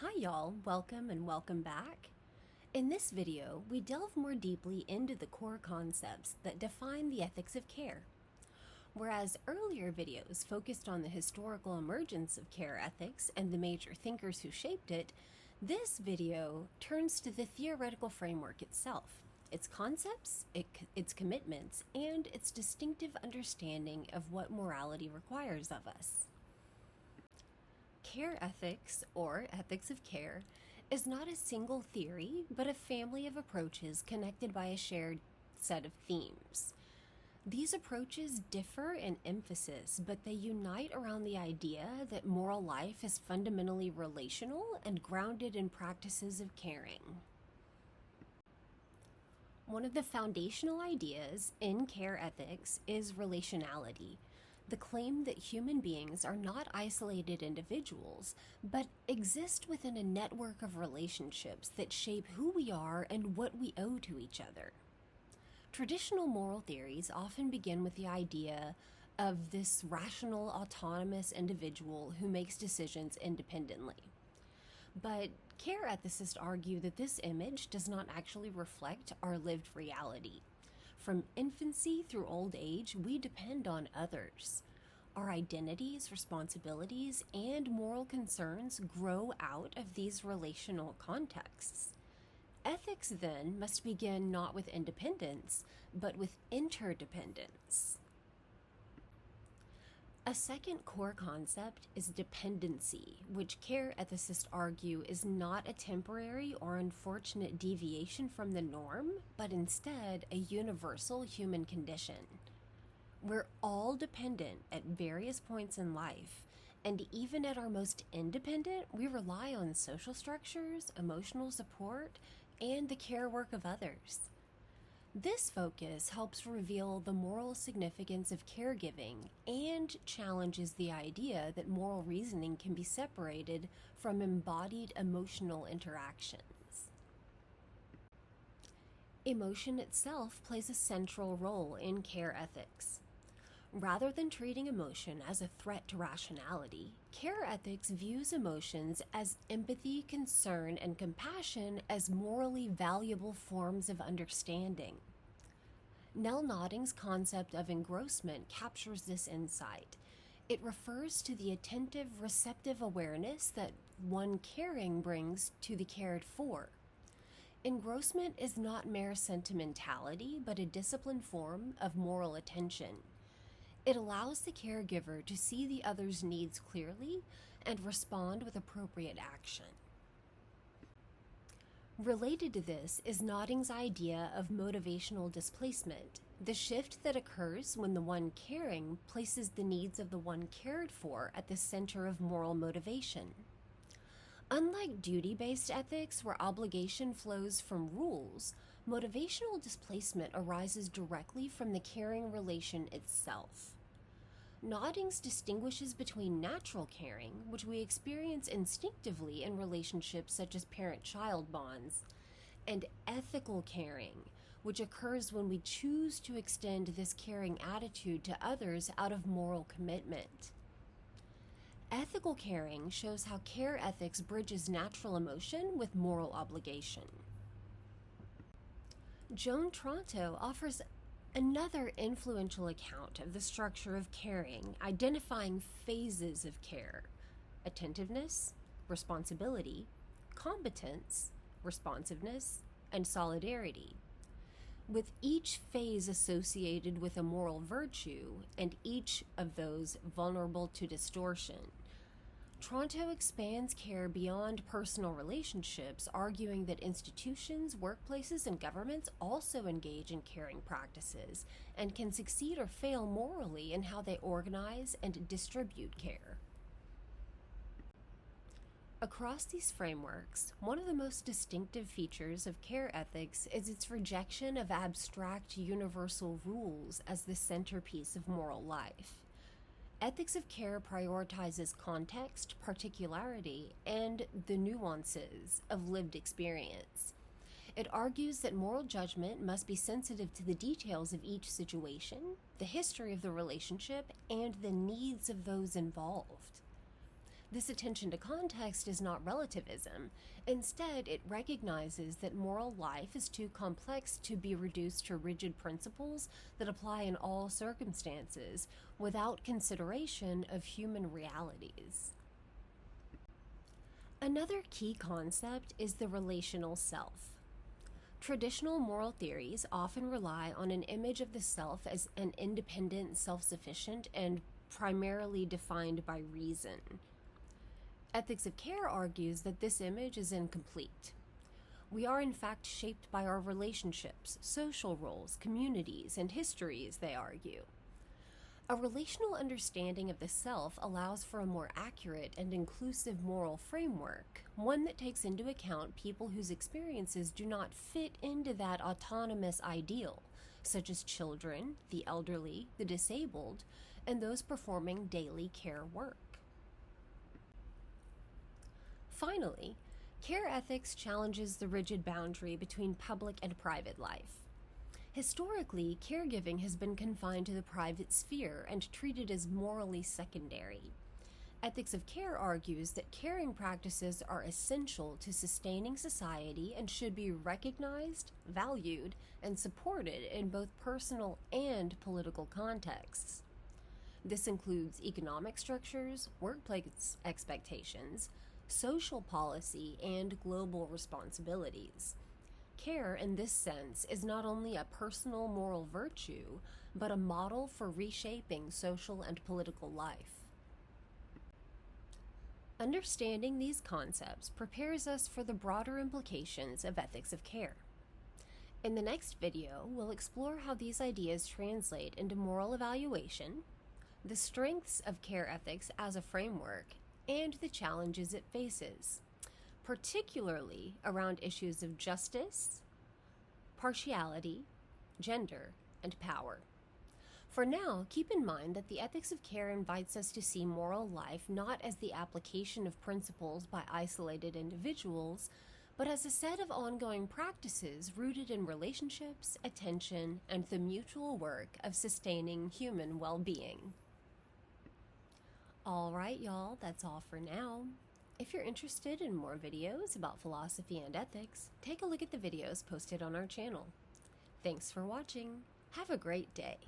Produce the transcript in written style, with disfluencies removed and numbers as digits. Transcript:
Hi y'all, welcome and welcome back. In this video, we delve more deeply into the core concepts that define the ethics of care. Whereas earlier videos focused on the historical emergence of care ethics and the major thinkers who shaped it, this video turns to the theoretical framework itself, its concepts, its commitments, and its distinctive understanding of what morality requires of us. Care ethics, or ethics of care, is not a single theory, but a family of approaches connected by a shared set of themes. These approaches differ in emphasis, but they unite around the idea that moral life is fundamentally relational and grounded in practices of caring. One of the foundational ideas in care ethics is relationality, the claim that human beings are not isolated individuals, but exist within a network of relationships that shape who we are and what we owe to each other. Traditional moral theories often begin with the idea of this rational, autonomous individual who makes decisions independently. But care ethicists argue that this image does not actually reflect our lived reality. From infancy through old age, we depend on others. Our identities, responsibilities, and moral concerns grow out of these relational contexts. Ethics, then, must begin not with independence, but with interdependence. A second core concept is dependency, which care ethicists argue is not a temporary or unfortunate deviation from the norm, but instead a universal human condition. We're all dependent at various points in life, and even at our most independent, we rely on social structures, emotional support, and the care work of others. This focus helps reveal the moral significance of caregiving and challenges the idea that moral reasoning can be separated from embodied emotional interactions. Emotion itself plays a central role in care ethics. Rather than treating emotion as a threat to rationality, care ethics views emotions as empathy, concern, and compassion as morally valuable forms of understanding. Nell Nodding's concept of engrossment captures this insight. It refers to the attentive, receptive awareness that one caring brings to the cared for. Engrossment is not mere sentimentality, but a disciplined form of moral attention. It allows the caregiver to see the other's needs clearly and respond with appropriate action. Related to this is Nodding's idea of motivational displacement, the shift that occurs when the one caring places the needs of the one cared for at the center of moral motivation. Unlike duty-based ethics, where obligation flows from rules, motivational displacement arises directly from the caring relation itself. Noddings distinguishes between natural caring, which we experience instinctively in relationships such as parent-child bonds, and ethical caring, which occurs when we choose to extend this caring attitude to others out of moral commitment. Ethical caring shows how care ethics bridges natural emotion with moral obligation. Joan Tronto offers another influential account of the structure of caring, identifying phases of care: attentiveness, responsibility, competence, responsiveness, and solidarity, with each phase associated with a moral virtue and each of those vulnerable to distortion. Tronto expands care beyond personal relationships, arguing that institutions, workplaces, and governments also engage in caring practices and can succeed or fail morally in how they organize and distribute care. Across these frameworks, one of the most distinctive features of care ethics is its rejection of abstract universal rules as the centerpiece of moral life. Ethics of care prioritizes context, particularity, and the nuances of lived experience. It argues that moral judgment must be sensitive to the details of each situation, the history of the relationship, and the needs of those involved. This attention to context is not relativism. Instead, it recognizes that moral life is too complex to be reduced to rigid principles that apply in all circumstances without consideration of human realities. Another key concept is the relational self. Traditional moral theories often rely on an image of the self as an independent, self-sufficient, and primarily defined by reason. Ethics of Care argues that this image is incomplete. We are in fact shaped by our relationships, social roles, communities, and histories, they argue. A relational understanding of the self allows for a more accurate and inclusive moral framework, one that takes into account people whose experiences do not fit into that autonomous ideal, such as children, the elderly, the disabled, and those performing daily care work. Finally, care ethics challenges the rigid boundary between public and private life. Historically, caregiving has been confined to the private sphere and treated as morally secondary. Ethics of Care argues that caring practices are essential to sustaining society and should be recognized, valued, and supported in both personal and political contexts. This includes economic structures, workplace expectations, social policy, and global responsibilities. Care, in this sense, is not only a personal moral virtue, but a model for reshaping social and political life. Understanding these concepts prepares us for the broader implications of ethics of care. In the next video, we'll explore how these ideas translate into moral evaluation, the strengths of care ethics as a framework, and the challenges it faces, particularly around issues of justice, partiality, gender, and power. For now, keep in mind that the ethics of care invites us to see moral life not as the application of principles by isolated individuals, but as a set of ongoing practices rooted in relationships, attention, and the mutual work of sustaining human well-being. All right, y'all, that's all for now. If you're interested in more videos about philosophy and ethics, take a look at the videos posted on our channel. Thanks for watching. Have a great day.